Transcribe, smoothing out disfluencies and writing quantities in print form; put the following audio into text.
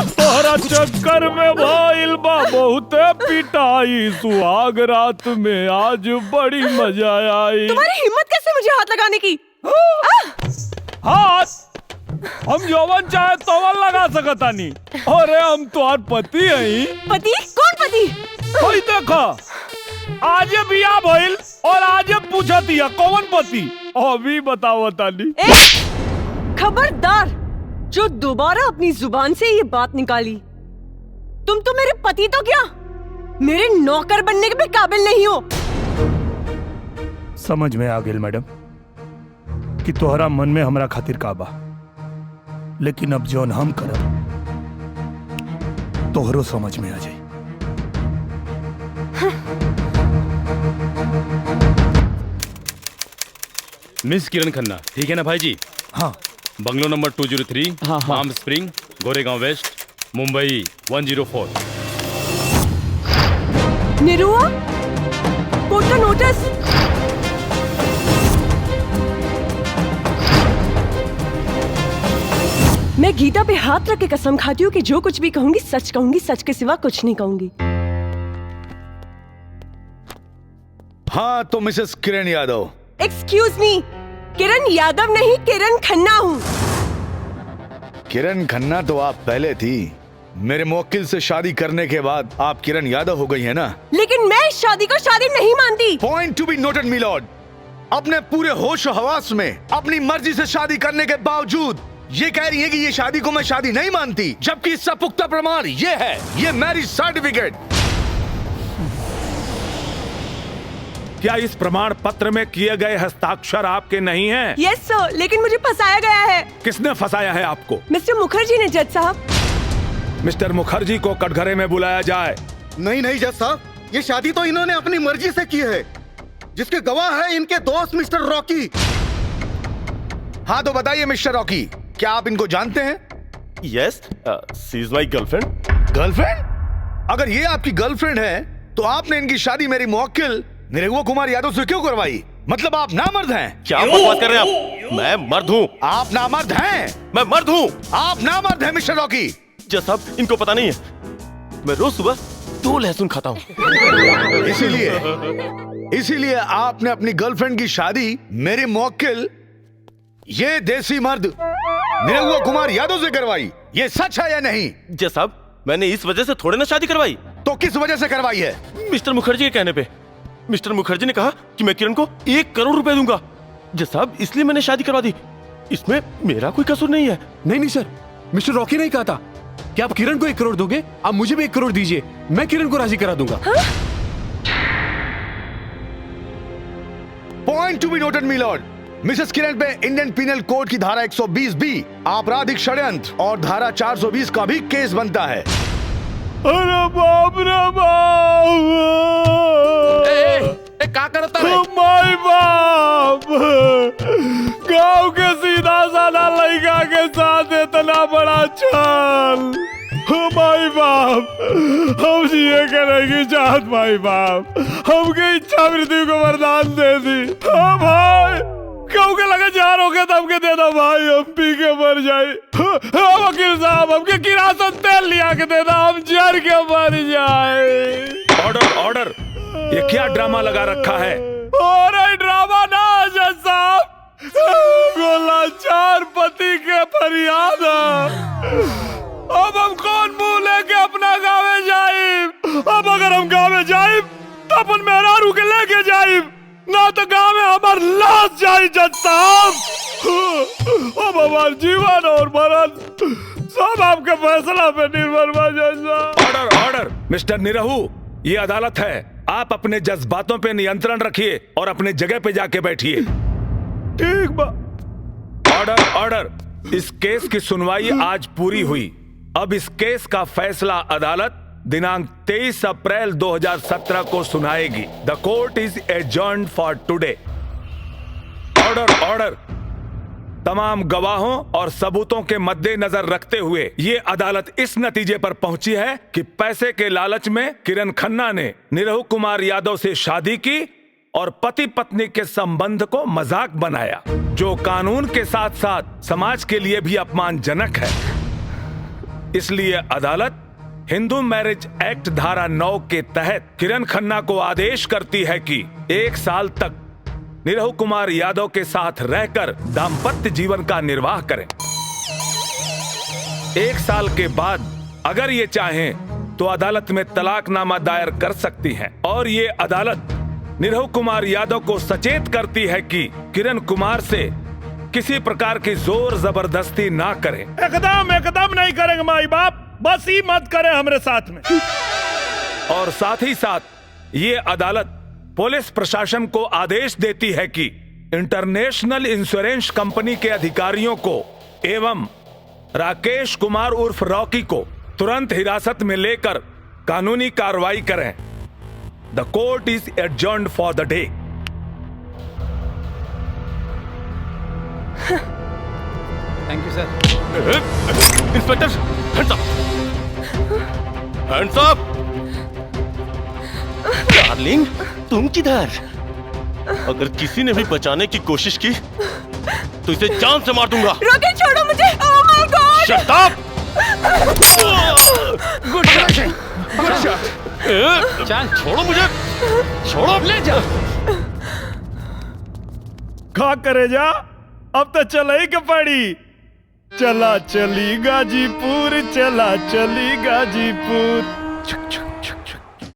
तोहरा चक्कर में भइल बा बहुते पिटाई, सुहाग रात में आज बड़ी मजा आई। तुम्हारी हिम्मत कैसे मुझे हाथ लगाने की? हाथ हम जौवन चाहे तोवन लगा सकतानी। अरे हम तोहार पति हई। पति? कौन पति? कोई देखा आज बिया भइल और आज पूछतिया कौन पति। अभी बताओ तानी। खबरदार जो दोबारा अपनी जुबान से ये बात निकाली, तुम तो मेरे पति तो क्या मेरे नौकर बनने के भी काबिल नहीं हो। समझ में आ गेल मैडम कि तोहरा मन में हमरा खातिर का बा, लेकिन अब जौन हम करब तोहरो समझ में आ जाए। मिस किरण खन्ना, ठीक है ना भाई जी? हाँ। Bungalow number 203, palm spring, Goregaon west, Mumbai 104। निरुआ, कोर्ट का नोटिस। मैं गीता पे हाथ रख के कसम खाती हूँ कि जो कुछ भी कहूंगी सच कहूंगी, सच के सिवा कुछ नहीं कहूंगी। हाँ तो Mrs Kiran Yadav. Excuse me, Kiran Yadav नहीं किरण खन्ना हूँ। किरण खन्ना तो आप पहले थी। मेरे मुवक्किल से शादी करने के बाद आप किरण यादव हो गई है ना? लेकिन मैं इस शादी को शादी नहीं मानती। Point to be noted milord. अपने पूरे होश और हवास में अपनी मर्जी से शादी करने के बावजूद ये कह रही है कि ये शादी को मैं शादी नहीं मानती, जबकि इसका पुख्ता प्रमाण ये है, ये मैरिज सर्टिफिकेट। क्या इस प्रमाण पत्र में किए गए हस्ताक्षर आपके नहीं हैं? यस सर, लेकिन मुझे फंसाया गया है। किसने फंसाया है आपको? मिस्टर मुखर्जी ने जज साहब। मिस्टर मुखर्जी को कटघरे में बुलाया जाए। नहीं नहीं जज साहब, ये शादी तो इन्होंने अपनी मर्जी से की है, जिसके गवाह है इनके दोस्त मिस्टर रॉकी। हाँ तो बताइए मिस्टर रॉकी, क्या आप इनको जानते हैं? Yes, she is my girlfriend. Girlfriend? अगर ये आपकी गर्लफ्रेंड है तो आपने इनकी शादी मेरी मुवक्किल निरहुआ कुमार यादव से क्यों करवाई? मतलब आप नामर्द हैं? क्या बकवास कर रहे हैं आप? मैं मर्द हूँ। आप नामर्द हैं? मैं मर्द हूँ। आप नामर्द हैं मिस्टर रॉकी। जज साहब, इनको पता नहीं है मैं रोज सुबह 2 लहसुन खाता हूँ। इसीलिए आपने अपनी गर्लफ्रेंड की शादी मेरे मुवक्किल ये देसी मर्द निरहुआ कुमार यादव से करवाई। ये सच है या नहीं? जज साहब, मैंने इस वजह से थोड़े ना शादी करवाई। तो किस वजह से करवाई है? मिस्टर मुखर्जी के कहने पे। मिस्टर मुखर्जी ने कहा कि मैं किरण को 1 करोड़ रुपए दूंगा। जज साहब, इसलिए मैंने शादी करवा दी। इसमें मेरा कोई कसूर नहीं है। नहीं नहीं सर, मिस्टर रॉकी ने कहा था कि आप किरण को 1 करोड़ दोगे, आप मुझे भी 1 करोड़ दीजिए, मैं किरण को राजी करा दूंगा। Point to be noted milord. Mrs Kiran पे इंडियन पिनल कोड की धारा 120 बी आपराधिक षड्यंत्र और धारा 420 का भी केस बनता है। अरे बाप रे बाप! क्या करता है? माय बाप! गांव के सीधा साधा लड़का के साथ इतना बड़ा छल! माई बाप, हम जिए के रहेगी चाहत। माई बाप, हमके इच्छा मृत्यु को वरदान दे दी। हाँ भाई, क्यों के लगे जार हो गया तो हमके दे दो भाई, हम पी के मर जाए। हाँ वकील साहब, हमके किरासन तेल लिया के दे दो, हम जर के मर जाए। ऑर्डर ऑर्डर, ये क्या ड्रामा लगा रखा है? अरे ड्रामा ना जज साहब, लाचार पति के फरियाद। अब हम कौन मुंह लेके अपना गाँव जाए? अब अगर हम गाँव जाए तो अपन मेहरारू के लेके जाए, ना तो गाँव में हमार लाश जाए जज साहब। अब हमार जीवन और मरण सब आपके फैसला पे निर्भर बा जज साहब। ऑर्डर ऑर्डर, मिस्टर निरहू, ये अदालत है, आप अपने जज्बातों पे नियंत्रण रखिए और अपने जगह पे जाके बैठिए। ठीक बा। ऑर्डर ऑर्डर, इस केस की सुनवाई आज पूरी हुई। अब इस केस का फैसला अदालत दिनांक 23 अप्रैल 2017 को सुनाएगी। The court is adjourned for today. Order order, तमाम गवाहों और सबूतों के मद्देनजर रखते हुए ये अदालत इस नतीजे पर पहुंची है कि पैसे के लालच में किरण खन्ना ने निरहु कुमार यादव से शादी की और पति पत्नी के संबंध को मजाक बनाया, जो कानून के साथ साथ समाज के लिए भी अपमानजनक है। इसलिए अदालत हिंदू मैरिज एक्ट धारा 9 के तहत किरण खन्ना को आदेश करती है कि 1 साल तक निरहु कुमार यादव के साथ रहकर दाम्पत्य जीवन का निर्वाह करें। 1 साल के बाद अगर ये चाहें तो अदालत में तलाकनामा दायर कर सकती हैं और ये अदालत निरहु कुमार यादव को सचेत करती है कि किरण कुमार से किसी प्रकार की जोर जबरदस्ती ना करें। एकदम नहीं करेंगे माई बाप, बस ही मत करें हमारे साथ में। और साथ ही साथ ये अदालत पुलिस प्रशासन को आदेश देती है कि इंटरनेशनल इंश्योरेंस कंपनी के अधिकारियों को एवं राकेश कुमार उर्फ रॉकी को तुरंत हिरासत में लेकर कानूनी कार्रवाई करें। The court is adjourned for the day. Thank you sir. Inspector, hands up, hands up. Darling, तुम किधर? अगर किसी ने भी बचाने की कोशिश की तो इसे जान से मार दूंगा। रॉकी छोड़ो मुझे। Oh my God. Shut up. Good shot. चल छोड़ो मुझे, छोड़ो। ले जा। खा करे जा, अब तो चला ही के पड़ी। चला चली गाजीपुर, चला चली गाजीपुर।